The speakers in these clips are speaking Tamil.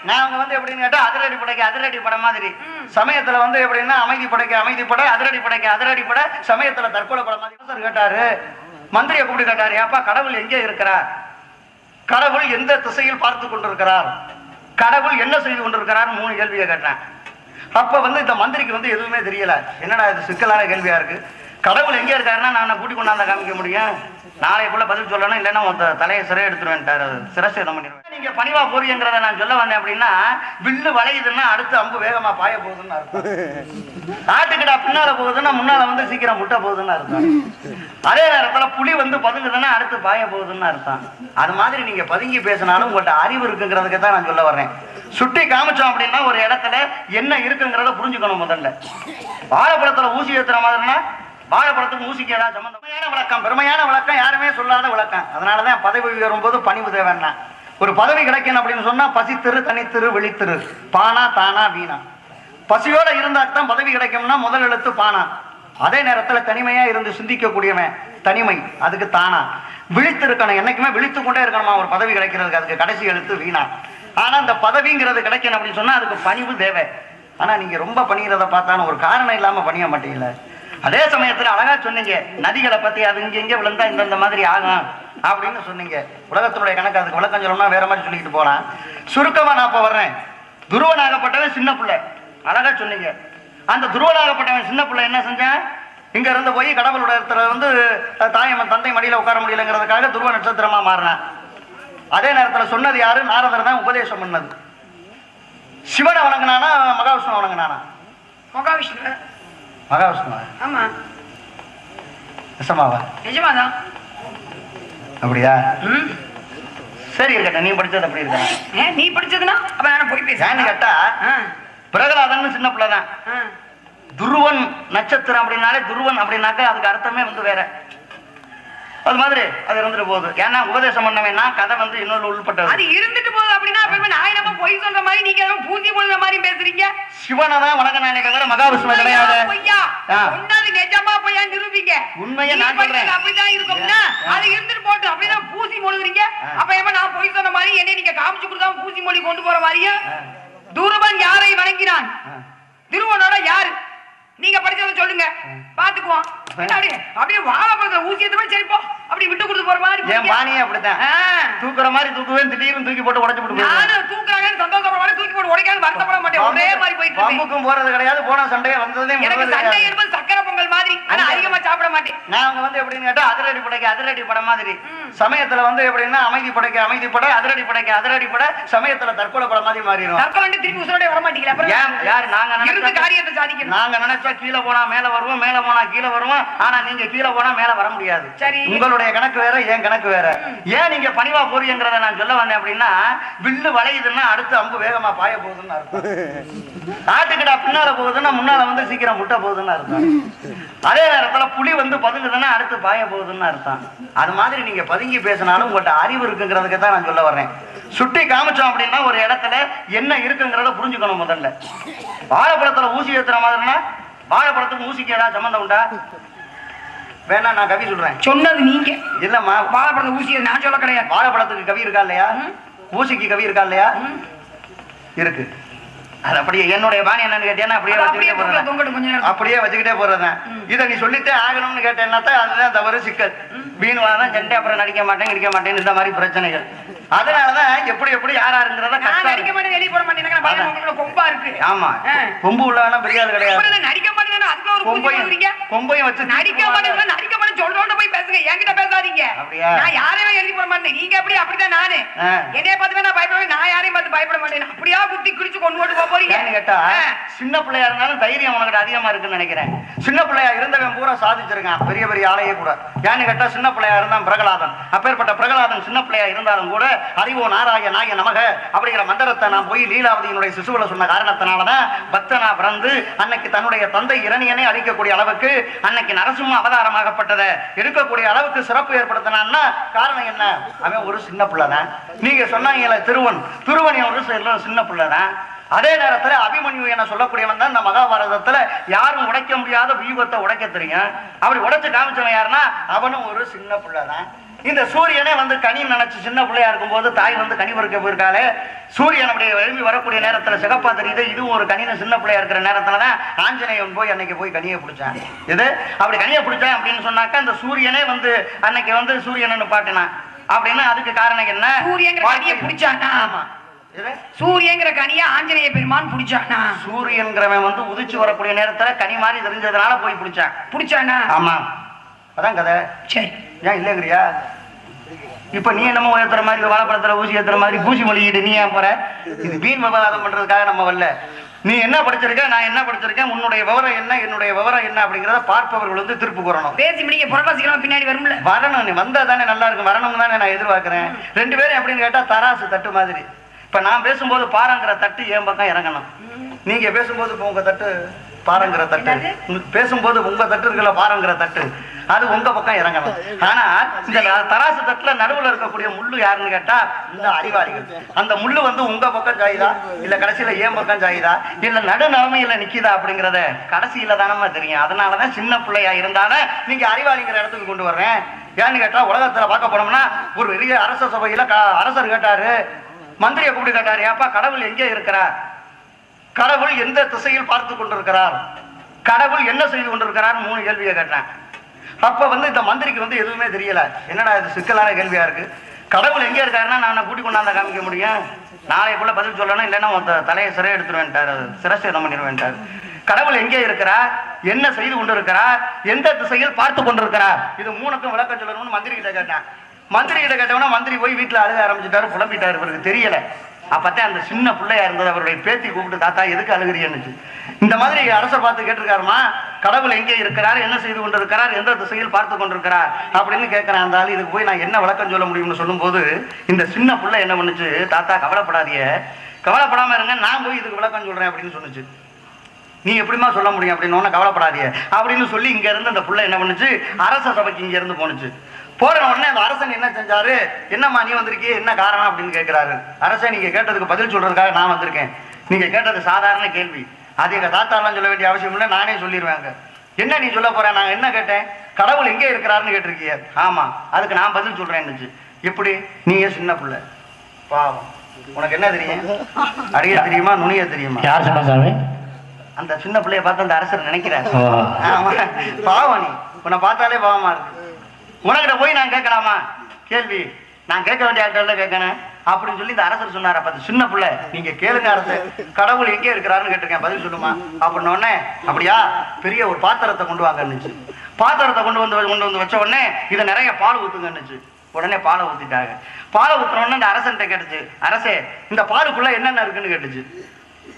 நாங்க வந்து எப்படின்னு கேட்டா அதிரடி படைக்க அதிரடி பட மாதிரி, சமயத்துல வந்து எப்படின்னா அமைதி படைக்க அமைதி பட, அதிரடி படைக்க அதிரடி பட, சமயத்துல தற்கொலை பட மாதிரி. கேட்டாரு, மந்திரியை கூப்பிட்டு கேட்டாரு, ஏப்பா கடவுள் எங்கே இருக்கிறார், கடவுள் எந்த திசையில் பார்த்து கொண்டிருக்கிறார், கடவுள் என்ன செய்து கொண்டிருக்கிறார், 3 கேள்வியை கேட்டேன். அப்ப வந்து இந்த மந்திரிக்கு வந்து எதுவுமே தெரியல. என்னடா இது சிக்கலான கேள்வியா இருக்கு, கடவுள் எங்கே இருக்காருன்னா நான் கூட்டி கொண்டாந்து காமிக்க முடியும், நாளைக்குள்ள பதில் சொல்லணும், இல்லைன்னா தலையை சிறை எடுத்துருவேன்ட்டாரு, சிரசேதம் பண்ணிடுவேன். நீங்க பணிவா போறீங்கிறத நான் சொல்ல வந்தேன் அப்படின்னா, வில்லு வளையுதுன்னா அடுத்து அம்பு வேகமா பாய போகுதுன்னு அர்த்தம். ஆட்டுக்கிடா பின்னால போகுதுன்னா முன்னால வந்து சீக்கிரம் முட்டை போகுதுன்னு அர்த்தம். அதே நேரத்துல புலி வந்து பதுங்குதுன்னா அடுத்து பாய போகுதுன்னு அர்த்தம். அது மாதிரி நீங்க பதுங்கி பேசினாலும் உங்கள்கிட்ட அறிவு இருக்குங்கிறதுக்கு தான் நான் சொல்ல வர்றேன். சுட்டி காமிச்சோம் அப்படின்னா ஒரு இடத்துல என்ன இருக்குங்கிறத புரிஞ்சுக்கணும். முதல்ல வாழைப்பழத்துல ஊசி ஏத்துற மாதிரினா வாழைப்பழத்துக்கு ஊசிக்கு ஏதாவது சம்பந்தம். விளக்கம், பெருமையான விளக்கம், யாருமே சொல்லாத விளக்கம். அதனாலதான் பதவி உயரும்போது பணிவு தேவைன்னா, ஒரு பதவி கிடைக்கணும் அப்படின்னு சொன்னா பசித்திரு, தனித்திரு, விழித்திரு, பானா தானா வீணா. பசியோட இருந்தால்தான் பதவி கிடைக்கும்னா முதல் எழுத்து பானா. அதே நேரத்துல தனிமையா இருந்து சிந்திக்கக்கூடியவன் தனிமை, அதுக்கு தானா. விழித்திருக்கணும், என்னைக்குமே விழித்து கொண்டே இருக்கணுமா ஒரு பதவி கிடைக்கிறதுக்கு, அதுக்கு கடைசி எழுத்து வீணா. ஆனா இந்த பதவிங்கிறது கிடைக்கணும் அப்படின்னு சொன்னா அதுக்கு பணிவு தேவை. ஆனா நீங்க ரொம்ப பணிகிறத பார்த்தாலும் ஒரு காரணம் இல்லாம பணிய மாட்டீங்கள. அதே சமயத்துல அழகா சொன்னீங்க, நதிகளை பத்தி அது இங்க இங்க விழுந்தா இந்த மாதிரி ஆகும் அப்படின்னு சொன்னீங்க. உலகத்தினுடைய கணக்கு, அதுக்கு விளக்கம் சொல்லணும்னா வேற மாதிரி சொல்லிக்கிட்டு போலாம். சுருக்கமா நான் இப்ப வர்றேன். துருவனாகப்பட்டவன் சின்ன பிள்ளை, அழகா சொன்னீங்க. அந்த துருவனாகப்பட்டவன் சின்ன பிள்ளை என்ன செஞ்சான், இங்க இருந்து போய் கடவுளோட இடத்துல வந்து தாயம்மன் தந்தை மடியில உட்கார முடியலங்கிறதுக்காக துருவ நட்சத்திரமா மாறினான். அதே நேரத்துல சொன்னது யாரு, நாரதர் தான் உபதேசம் பண்ணது. சிவனை வணங்கினானா மகாவிஷ்ணு வணங்கினானா? மகாவிஷ்ணு. மகாவிஷ்ணுவா? ஆமா. நிஜமாவா? நிஜமாதான். அப்படியா? சரி இருக்கட்டும், நீ படிச்சது அப்படி இருக்க. நீ படிச்சதுன்னா அப்ப நான் போய் பேசுறேன்னு கேட்டா, பிரகலாதன் சின்ன பிள்ளைதான். துருவன் நட்சத்திரம் அப்படின்னாலே, துருவன் அப்படின்னாக்க அதுக்கு அர்த்தமே வந்து வேற. அது மாதிரி அது இருந்துட்டு போகுது. ஏன்னா உபதேசம் பண்ணவேன்னா கதை வந்து இன்னொரு உள்பட்டது. அது இருந்துட்டு போகுது அப்படின்னா நான் நம்ம பொய் சொல்ற மாதிரி நீங்க பூஜை போடுற மாதிரி பேசுறீங்க. சிவனை தான் வணங்கினானே தவிர மகாவிஷ்ணு கிடையாது. பொய்யா சொன்னது நிஜமா பொய்யா நிரூபிங்க. உண்மையை நான் சொல்றேன். அப்படிதான் இருக்கும்னா அது இருந்துட்டு போட்டு அப்படிதான் பூசி மொழிகிறீங்க. அப்ப ஏமா நான் பொய் சொன்ன மாதிரி என்ன நீங்க காமிச்சு கொடுக்காம பூசி மொழி கொண்டு போற மாதிரியா? துருவன் யாரை வணங்கினான்? திருவனோட யாரு? நீங்க படிச்சத சொல்லுங்க, பாத்துக்குவோம். அப்படியே வாழைப்பழத்தை ஊசி எடுத்து சரிப்போ அப்படி விட்டு கொடுத்து போற மாதிரி. என் பாணியே அப்படித்தான், தூக்குற மாதிரி தூக்குவேன், திடீர்னு தூக்கி போட்டு உடைச்சு போட்டு. நானும் தூக்குறாங்கன்னு சந்தோஷப்பட தூக்கி போட்டு உடைக்காது வருத்தப்பட மாட்டேன். ஒரே மாதிரி போயிட்டு பம்புக்கும் போறது கிடையாது, போன சண்டையே வந்ததே. எனக்கு சண்டை என்பது சக்கரை பொங்கல் மாதிரி, ஆனா அதிகமா சாப்பிட மாட்டேன். நான் வந்து எப்படின்னு கேட்டா அதிரடி படைக்க அதிரடி பட மாதிரி, சமயத்துல வந்து எப்படின்னா அமைதி படைக்க அமைதி பட, அதிரடி படைக்க அதிரடி பட, சமயத்துல தற்கொலை பட மாதிரி மாறிடும். தற்கொலை திருப்பி உசுரோட வர மாட்டீங்களா? யாரு? நாங்க காரியத்தை சாதிக்கணும். நாங்க நினைச்சா கீழே போனா மேல வருவோம், மேல போனா கீழே வருவோம். ஆனா நீங்க கீழே போனா மேல வர முடியாது. சரி, உங்களுடைய கணக்கு வேற, என் கணக்கு வேற. ஏன் நீங்க பணிவா போறீங்கிறத நான் சொல்ல வந்தேன் அப்படின்னா, வில்லு வளையுதுன்னா அடுத்து அம்பு வேகமா பாய போகுதுன்னு அர்த்தம். ஆட்டுக்கிடா பின்னால போகுதுன்னா முன்னால வந்து சீக்கிரம் முட்டை போகுதுன்னு அர்த்தம். அதே நேரத்துல புலி வந்து பதுங்குதுன்னா அடுத்து பாய போகுதுன்னு அர்த்தம். அது மாதிரி நீங்க பதுங்கி பேசினாலும் உங்கள்கிட்ட அறிவு இருக்குங்கிறதுக்கு தான் நான் சொல்ல வர்றேன். சுட்டி காமிச்சோம் அப்படின்னா ஒரு இடத்துல என்ன இருக்குங்கிறத புரிஞ்சுக்கணும். முதல்ல வாழைப்பழத்துல ஊசி ஏத்துற மாதிரினா வாழைப்பழத்துக்கு ஊசிக்கு ஏதாவது சம்பந்தம் உண்டா? வேணா நான் கவி சொல்றேன். சொன்னது நீங்க இல்லம்மா. வாழைப்பழத்துக்கு ஊசி நான் சொல்ல கிடையாது. வாழைப்பழத்துக்கு கவி இருக்கா இல்லையா? ஊசிக்கு கவி இருக்கா இல்லையா? இருக்கு. அது அப்படியே என்னுடைய பாணி என்னன்னு கேட்டேன்னா அப்படியே வச்சுக்கிட்டே போறேன். இதை நீ சொல்லிட்டே ஆகணும்னு கேட்டேன்னா அதுதான் தவறு, சிக்கல், வீண்வாதான், சண்டை, அப்புறம் நடிக்க மாட்டேன் இருக்க மாட்டேன்னு இந்த மாதிரி பிரச்சனைகள். அதனாலதான் எப்படி எப்படி யாராருங்கிறத நடிக்க மாட்டேன், வெளியே போட மாட்டேன். கொம்பா இருக்கு. ஆமா, கொம்பு உள்ளவனா பெரிய ஆள் கிடையாது. நடிக்க மாட்டேன், கொம்பையும் வச்சு நடிக்க மாட்டேன். நடிக்க மாட்டேன் சொல்றோட போய் பேசுங்க, என்கிட்ட பேசாதீங்க. அப்படியா? நான் யாரையுமே எழுதி போட மாட்டேன். நீங்க எப்படி? அப்படிதான் நானு என்னைய பார்த்து நான் பயப்படுவேன். நான் யாரையும் பார்த்து பயப்பட மாட்டேன். அப்படியா குத்தி குடிச்சு கொண்டு போட்டு போறீங்க கேட்டா, சின்ன பிள்ளையா இருந்தாலும் தைரியம் உனக்கு அதிகமா இருக்குன்னு நினைக்கிறேன். சின்ன பிள்ளையா இருந்தவன் பூரா சாதிச்சிருக்கான், பெரிய பெரிய ஆளையே கூட. ஏன்னு கேட்டா சின்ன பிள்ளையா இருந்தான் பிரகலாதன். அப்பேற்பட்ட பிரகலாதன் சின்ன பிள்ளையா இருந்தாலும் கூட அறிவோ நாராய நாய நமக அப்படிங்கிற மந்திரத்தை நான் போய் லீலாவதியினுடைய சிசுவல சொன்ன காரணத்தினாலதான் பக்தனா பிறந்து அன்னைக்கு தன்னுடைய தந்தை இரணியனை அழிக்கக்கூடிய அளவுக்கு அன்னைக்கு நரசிம்ம அவதாரமாகப்பட்டத எடுக்கக்கூடிய அளவுக்கு சிறப்பு ஏற்படுத்தினான்னா காரணம் என்ன? அவன் ஒரு சின்ன பிள்ளைதான். நீங்க சொன்னாங்கல்ல திருவன், திருவன் ஒரு சின்ன பிள்ளைதான். அதே நேரத்தில் அபிமன்யு என சொல்லக்கூடியவன் தான் இந்த மகாபாரதத்துல யாரும் உடைக்க முடியாத வியூகத்தை உடைக்க தெரியும். அப்படி உடைச்சு காமிச்சவன் யாருன்னா அவனும் ஒரு சின்ன பிள்ளைதான். இந்த சூரியனே வந்து கனி நினைச்சு சின்ன பிள்ளையா இருக்கும்போது தாய் வந்து கனி பறிக்க போயிருக்காளே, சூரியன் அப்படியே எழுப்பி வரக்கூடிய நேரத்துல சிகப்பா தெரியுது, இதுவும் ஒரு கனின்னு சின்ன பிள்ளையா இருக்கிற நேரத்துலதான் ஆஞ்சநேயன் போய் அன்னைக்கு போய் கனியை பிடிச்சான். இது அப்படி கனியை பிடிச்சான் அப்படின்னு சொன்னாக்கா இந்த சூரியனே வந்து அன்னைக்கு வந்து சூரியனை பாட்டினான் அப்படின்னு. அதுக்கு காரணம் என்ன? சூரியங்கிற கனியை பிடிச்சானா? ஆமா, சூரியங்கிற கனியை ஆஞ்சநேய பெருமான் பிடிச்சானா? சூரியன்கிறவன் வந்து உதிச்சு வரக்கூடிய நேரத்துல கனி மாதிரி தெரிஞ்சதுனால போய் பிடிச்சானா? ஆமா, அதான் கதை. சரி, ஏன் இல்லைங்கிறியா? இப்ப நீ என்னமோ ஏத்துற மாதிரி வாழைப்பழத்துல ஊசி ஏத்துற மாதிரி பூசி மொழிகிட்டு நீ ஏன் போற? இது வீண் விவாதம் பண்றதுக்காக நம்ம வரல. நீ என்ன படிச்சிருக்க, நான் என்ன படிச்சிருக்கேன், உன்னுடைய விவரம் என்ன, என்னுடைய விவரம் என்ன அப்படிங்கிறத பார்ப்பவர்கள் வந்து திருப்பு கூறணும். பேசி முடிக்க புறவாசிக்கலாம் பின்னாடி வரும்ல. வரணும், நீ வந்தா தானே நல்லா இருக்கும். வரணும் தானே நான் எதிர்பார்க்கிறேன். ரெண்டு பேரும் எப்படின்னு கேட்டா தராசு தட்டு மாதிரி. இப்ப நான் பேசும்போது பாருங்கிற தட்டு என் பக்கம் இறங்கணும். நீங்க பேசும்போது இப்போ உங்க தட்டு பாருங்கிற தட்டு, பேசும்போது உங்க தட்டு இருக்கல பாருங்கிற தட்டு, அது உங்க பக்கம் இறங்கணும். ஆனா இந்த தராசு தட்டுல நடுவுல இருக்கக்கூடிய முள்ளு யாருன்னு கேட்டா இந்த அறிவாளிகள். அந்த முள்ளு வந்து உங்க பக்கம் சாயுதா இல்ல கடைசியில ஏன் பக்கம் சாயுதா இல்ல நடு நிலைமையில நிக்குதா அப்படிங்கறத கடைசியில தானமா தெரியும். அதனாலதான் சின்ன பிள்ளையா இருந்தாலும் நீங்க அறிவாளிங்கிற இடத்துக்கு கொண்டு வர்றேன். ஏன்னு கேட்டா உலகத்துல பார்க்க போனோம்னா ஒரு பெரிய அரச சபையில அரசர் கேட்டாரு, மந்திரியை கூப்பிட்டு கேட்டாரு, ஏப்பா கடவுள் எங்கே இருக்கிறார், கடவுள் எந்த திசையில் பார்த்து கொண்டிருக்கிறார், கடவுள் என்ன செய்து கொண்டிருக்கிறார், 3 கேள்வியை கேட்டேன். அப்ப வந்து இந்த மந்திரிக்கு வந்து எதுவுமே தெரியல. என்னடா இது சிக்கலான கேள்வியா இருக்கு. கடவுள் எங்கே இருக்காருன்னா நான் கூட்டி கொண்டாந்த காமிக்க முடியும், நாளைக்குள்ள பதில் சொல்லணும், இல்லைன்னா தலையை சிறை எடுத்துருவேன்ட்டாரு, சிரசேதம் பண்ணிடுவேன்ட்டாரு. கடவுள் எங்கே இருக்கிறார், என்ன செய்து கொண்டிருக்கிறார், எந்த திசையில் பார்த்து கொண்டிருக்கிறார், இது 3க்கும் விளக்கம் சொல்லணும்னு மந்திரி கிட்ட கேட்டேன். மந்திரி கிட்ட கேட்டவனா மந்திரி போய் வீட்டுல அழுக ஆரம்பிச்சுட்டாரு, புலம்பிட்டாரு, இவருக்கு தெரியல. அப்பத்தான் அந்த சின்ன பிள்ளையா இருந்தது அவருடைய பேத்தி கூப்பிட்டு, தாத்தா எதுக்கு அழுகிறீன்னு. இந்த மாதிரி அரசர் பார்த்து கேட்டிருக்காருமா, கடவுள் எங்கே இருக்கிறார், என்ன செய்து கொண்டிருக்கிறார், எந்த திசையில் பார்த்து கொண்டிருக்கிறார் அப்படின்னு கேட்கிறேன். அந்த ஆள் இதுக்கு போய் நான் என்ன விளக்கம் சொல்ல முடியும்னு சொல்லும் போது இந்த சின்ன பிள்ளை என்ன பண்ணுச்சு, தாத்தா கவலைப்படாதீங்க, கவலைப்படாம இருங்க, நான் போய் இதுக்கு விளக்கம் சொல்றேன் அப்படின்னு சொன்னுச்சு. நீ எப்படிமா சொல்ல முடியும் அப்படின்னு, கவலைப்படாதீங்க அப்படின்னு சொல்லி இங்க இருந்து அந்த பிள்ளை என்ன பண்ணுச்சு, அரச சபைக்கு இங்க இருந்து போனுச்சு. போற உடனே அந்த அரசன் என்ன செஞ்சாரு, என்னம்மா நீ வந்திருக்கீ, என்ன காரணம் அப்படின்னு கேட்கிறாரு. அரசன் நீங்க கேட்டதுக்கு பதில் சொல்றதுக்காக நான் வந்திருக்கேன். நீங்க கேட்டது சாதாரண கேள்வி, அது எங்க தாத்தாலாம் சொல்ல வேண்டிய அவசியம் இல்லை, நானே சொல்லிடுவேங்க. என்ன நீ சொல்ல போற, நான் என்ன கேட்டேன், கடவுள் எங்கே இருக்கிறாருன்னு கேட்டிருக்கீங்க. ஆமா, அதுக்கு நான் பதில் சொல்றேன். எப்படி, நீயே சின்ன பிள்ளை பாவம், உனக்கு என்ன தெரியும், அடிய தெரியுமா நுனிய தெரியுமா? யார் சொன்னா சாமி? அந்த சின்ன பிள்ளைய பார்த்து அந்த அரசர் நினைக்கிறாரு, ஆமா பாவம், நீ உன்னை பார்த்தாலே பாவமா இருக்கு, உனக்கிட்ட போய் நான் கேட்கலாமா கேள்வி, நான் கேட்க வேண்டிய ஆட்கள் கேட்கணும் அப்படின்னு சொல்லி இந்த அரசர் சொன்னார். அப்ப சின்ன பிள்ளை, நீங்க கேளுங்க அரசர், கடவுள் எங்கே இருக்கிறாருன்னு கேட்டிருக்கேன், பதில் சொல்லுமா அப்படின்னு உடனே, அப்படியா பெரிய ஒரு பாத்திரத்தை கொண்டு வாங்கன்னுச்சு. பாத்திரத்தை கொண்டு வந்து வச்ச உடனே இதை நிறைய பால் ஊத்துங்கன்னுச்சு. உடனே பாலை ஊத்திட்டாங்க. பாலை ஊத்துன உடனே இந்த அரசன்ட்ட கேட்டுச்சு, அரசே இந்த பாலுக்குள்ள என்னென்ன இருக்குன்னு கேட்டுச்சு.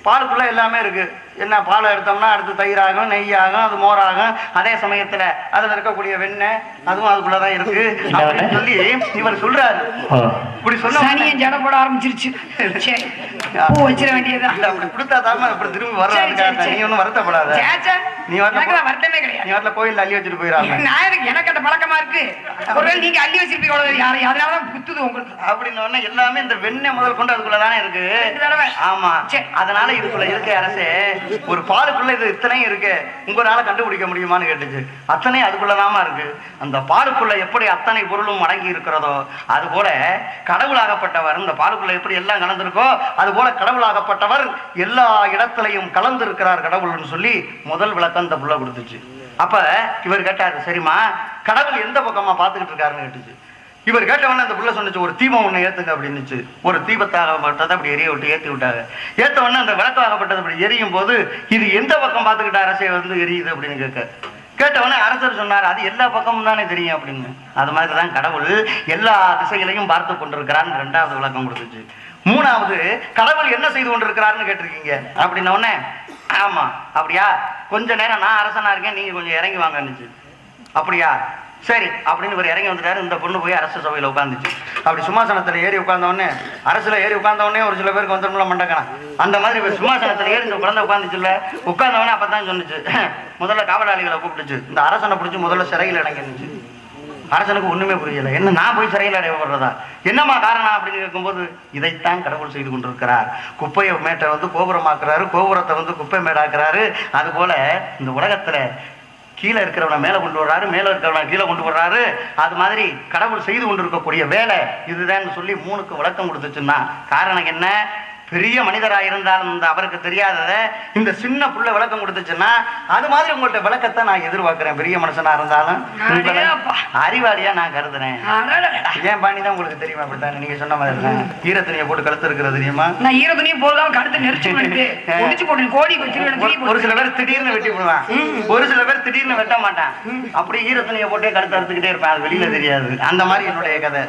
பாலுக்குள்ள எல்லாமே இருக்கு. என்ன பாலை எடுத்தோம்னா அடுத்து தயிர் ஆகும், நெய் ஆகும், அது மோர் ஆகும். அதே சமயத்துல அதுல இருக்கக்கூடிய வெண்ணெய் அதுவும் அதுக்குள்ளதான் இருக்கு அப்படின்னு சொல்லி இவர் சொல்றாரு. இப்படி சொன்ன ஜட போட ஆரம்பிச்சிருச்சு. பூ வச்சிட வேண்டியதான். அப்படி கொடுத்தா தான் அப்படி திரும்பி வர்றாங்க. நீ ஒன்னும் வருத்தப்படாத, நீ வருத்தமே கிடையாது. நீ வரல கோயில் அள்ளி வச்சுட்டு போயிடாங்க. எனக்கு அந்த பழக்கமா இருக்கு. ஒருவேளை நீங்க அள்ளி வச்சிருப்பீங்க, அதனாலதான் குத்துது உங்களுக்கு அப்படின்னு. எல்லாமே இந்த வெண்ணெய் முதல் கொண்டு அதுக்குள்ளதானே இருக்கு. ஆமா, அதனால இதுக்குள்ள இருக்கு அரசே, ஒரு பாலுக்குள்ள இது இத்தனையும் இருக்கு, உங்களால கண்டுபிடிக்க முடியுமான்னு கேட்டுச்சு. அத்தனை அதுக்குள்ளதாமா இருக்கு. அந்த பாலுக்குள்ள எப்படி அத்தனை பொருளும் அடங்கி இருக்கிறதோ அது போல கடவுளாகப்பட்டவர் இந்த பாலுக்குள்ள எப்படி எல்லாம் கலந்திருக்கோ அது போல கடவுளாகப்பட்டவர் எல்லா இடத்திலையும் கலந்து இருக்கிறார் கடவுள்னு சொல்லி முதல் விளக்கம் இந்த புள்ள கொடுத்துச்சு. அப்ப இவர் கேட்டாரு, சரிம்மா கடவுள் எந்த பக்கமா பாத்துக்கிட்டு இருக்காருன்னு கேட்டுச்சு. இவர் கேட்டவன அந்த புள்ள சொன்னிச்சு, ஒரு தீபம் ஒண்ணு ஏத்துங்க அப்படின்னுச்சு. ஒரு தீபத்தாகப்பட்டதை அப்படி எரிய விட்டு ஏத்தி விட்டாங்க. ஏத்த உடனே அந்த விளக்காகப்பட்டது அப்படி எரியும் போது இது எந்த பக்கம் பார்த்துக்கிட்ட அரசை வந்து எரியுது அப்படின்னு கேட்டவொடனே அரசர் சொன்னார், அது எல்லா பக்கமும் தானே தெரியும் அப்படின்னு. அது மாதிரிதான் கடவுள் எல்லா திசைகளையும் பார்த்து கொண்டிருக்கிறான்னு 2வது விளக்கம் கொடுத்துச்சு. 3வது, கடவுள் என்ன செய்து கொண்டிருக்கிறாருன்னு கேட்டிருக்கீங்க அப்படின்ன உடனே, ஆமா அப்படியா, கொஞ்ச நேரம் நான் அரசனா இருக்கேன், நீங்க கொஞ்சம் இறங்கி வாங்கன்னுச்சு. அப்படியா சரி அப்படின்னு இவர் இறங்கி வந்துட்டாரு. இந்த பொண்ணு போய் அரசு சபையில உட்காந்துச்சு. அப்படி சிம்மாசனத்துல ஏறி உட்கார்ந்தவொடனே, அரசுல ஏறி உட்கார்ந்தவொடனே ஒரு சில பேருக்கு வந்துடும்ல மண்டக்கணும், அந்த மாதிரி இவர் சிம்மாசனத்துல ஏறி இந்த குழந்தை உட்காந்துச்சுல்ல, உட்கார்ந்தவொடனே அப்பதான் சொன்னிச்சு, முதல்ல காவலாளிகளை கூப்பிட்டுச்சு, இந்த அரசனை பிடிச்சி முதல்ல சிறையில் அடங்கிருந்துச்சு. அரசனுக்கு ஒண்ணுமே புரியல, என்ன நான் போய் சிறையில் அடையப்படுறதா, என்னம்மா காரணம் அப்படின்னு கேட்கும்போது, இதைத்தான் கடவுள் செய்து கொண்டிருக்கிறார். குப்பையை மேட்டை வந்து கோபுரமாக்குறாரு, கோபுரத்தை வந்து குப்பை மேடாக்குறாரு. அது போல இந்த உலகத்துல கீழே இருக்கிறவனை மேலே கொண்டு வர்றாரு, மேலே இருக்கிறவனை கீழே கொண்டு வர்றாரு. அது மாதிரி கடவுள் செய்து கொண்டிருக்கக்கூடிய வேலை இதுதான் சொல்லி 3க்கு விளக்கம் கொடுத்துச்சுன்னா காரணம் என்ன? பெரிய மனிதராக இருந்தாலும் அவருக்கு தெரியாதத இந்த சின்ன புள்ள விளக்கம் கொடுத்துச்சுன்னா அது மாதிரி உங்கள்ட்ட விளக்கத்தை நான் எதிர்பார்க்கிறேன். பெரிய மனுஷனா இருந்தாலும் அறிவாளியா நான் கருதுறேன். ஏன் பாணி தான் உங்களுக்கு தெரியுமா? அப்படித்தானே நீங்க சொன்ன மாதிரி தான். ஈர துணியை போட்டு கழுத்து இருக்கிறது தெரியுமா? நான் ஈர துணியை போடுதான் கழுத்து நெரிச்சு போட்டு கோடி வச்சு. ஒரு சில பேர் திடீர்னு வெட்டி போடுவான், ஒரு சில பேர் திடீர்னு வெட்ட மாட்டான். அப்படி ஈர துணியை போட்டே கழுத்து அறுத்துக்கிட்டே இருப்பேன், அது வெளியில தெரியாது. அந்த மாதிரி என்னுடைய கதை.